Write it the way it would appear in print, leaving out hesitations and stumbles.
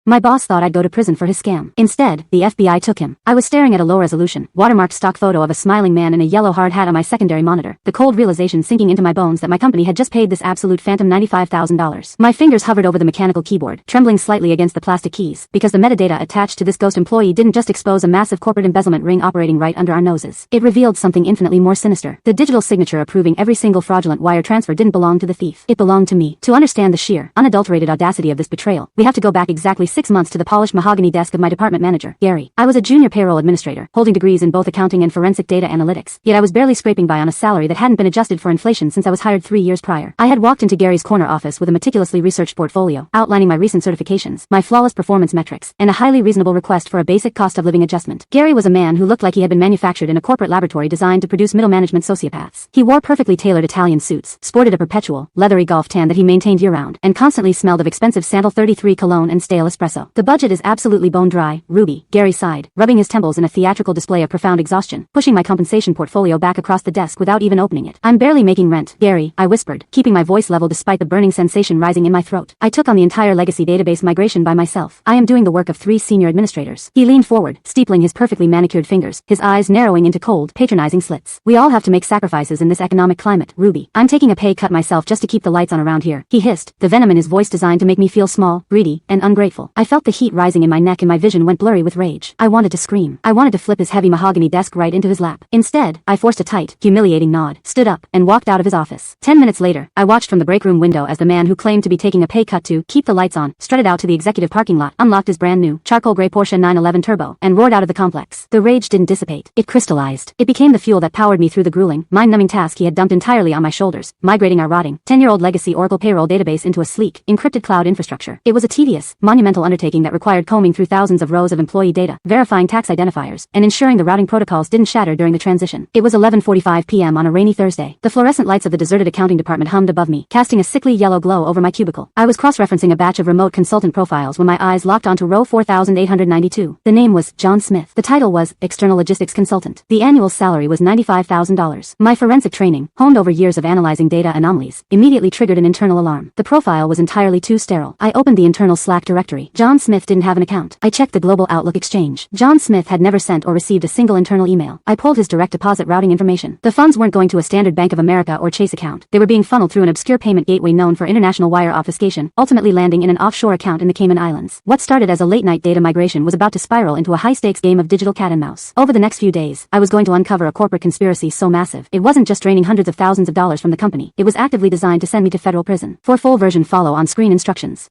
My boss thought I'd go to prison for his scam. Instead, the FBI took him. I was staring at a low-resolution, watermarked stock photo of a smiling man in a yellow hard hat on my secondary monitor, the cold realization sinking into my bones that my company had just paid this absolute phantom $95,000. My fingers hovered over the mechanical keyboard, trembling slightly against the plastic keys, because the metadata attached to this ghost employee didn't just expose a massive corporate embezzlement ring operating right under our noses. It revealed something infinitely more sinister. The digital signature approving every single fraudulent wire transfer didn't belong to the thief. It belonged to me. To understand the sheer, unadulterated audacity of this betrayal, we have to go back exactly 6 months to the polished mahogany desk of my department manager, Gary. I was a junior payroll administrator, holding degrees in both accounting and forensic data analytics, yet I was barely scraping by on a salary that hadn't been adjusted for inflation since I was hired 3 years prior. I had walked into Gary's corner office with a meticulously researched portfolio, outlining my recent certifications, my flawless performance metrics, and a highly reasonable request for a basic cost of living adjustment. Gary was a man who looked like he had been manufactured in a corporate laboratory designed to produce middle management sociopaths. He wore perfectly tailored Italian suits, sported a perpetual, leathery golf tan that he maintained year-round, and constantly smelled of expensive Sandal 33 cologne and stale espresso. The budget is absolutely bone dry, Ruby, Gary sighed, rubbing his temples in a theatrical display of profound exhaustion, pushing my compensation portfolio back across the desk without even opening it. I'm barely making rent, Gary, I whispered, keeping my voice level despite the burning sensation rising in my throat. I took on the entire legacy database migration by myself. I am doing the work of 3 senior administrators. He leaned forward, steepling his perfectly manicured fingers, his eyes narrowing into cold, patronizing slits. We all have to make sacrifices in this economic climate, Ruby. I'm taking a pay cut myself just to keep the lights on around here, he hissed, the venom in his voice designed to make me feel small, greedy, and ungrateful. I felt the heat rising in my neck and my vision went blurry with rage. I wanted to scream. I wanted to flip his heavy mahogany desk right into his lap. Instead, I forced a tight, humiliating nod, stood up, and walked out of his office. 10 minutes later, I watched from the break room window as the man who claimed to be taking a pay cut to keep the lights on strutted out to the executive parking lot, unlocked his brand new charcoal gray Porsche 911 Turbo, and roared out of the complex. The rage didn't dissipate. It crystallized. It became the fuel that powered me through the grueling, mind-numbing task he had dumped entirely on my shoulders, migrating our rotting, 10-year-old legacy Oracle payroll database into a sleek, encrypted cloud infrastructure. It was a tedious, monumental undertaking that required combing through thousands of rows of employee data, verifying tax identifiers, and ensuring the routing protocols didn't shatter during the transition. It was 11:45 p.m. on a rainy Thursday. The fluorescent lights of the deserted accounting department hummed above me, casting a sickly yellow glow over my cubicle. I was cross-referencing a batch of remote consultant profiles when my eyes locked onto row 4892. The name was John Smith. The title was External Logistics Consultant. The annual salary was $95,000. My forensic training, honed over years of analyzing data anomalies, immediately triggered an internal alarm. The profile was entirely too sterile. I opened the internal Slack directory. John Smith didn't have an account. I checked the global Outlook exchange. John Smith had never sent or received a single internal email. I pulled his direct deposit routing information. The funds weren't going to a standard Bank of America or Chase account. They were being funneled through an obscure payment gateway known for international wire obfuscation, ultimately landing in an offshore account in the Cayman Islands. What started as a late-night data migration was about to spiral into a high-stakes game of digital cat and mouse. Over the next few days, I was going to uncover a corporate conspiracy so massive, it wasn't just draining hundreds of thousands of dollars from the company. It was actively designed to send me to federal prison. For full version, follow on-screen instructions.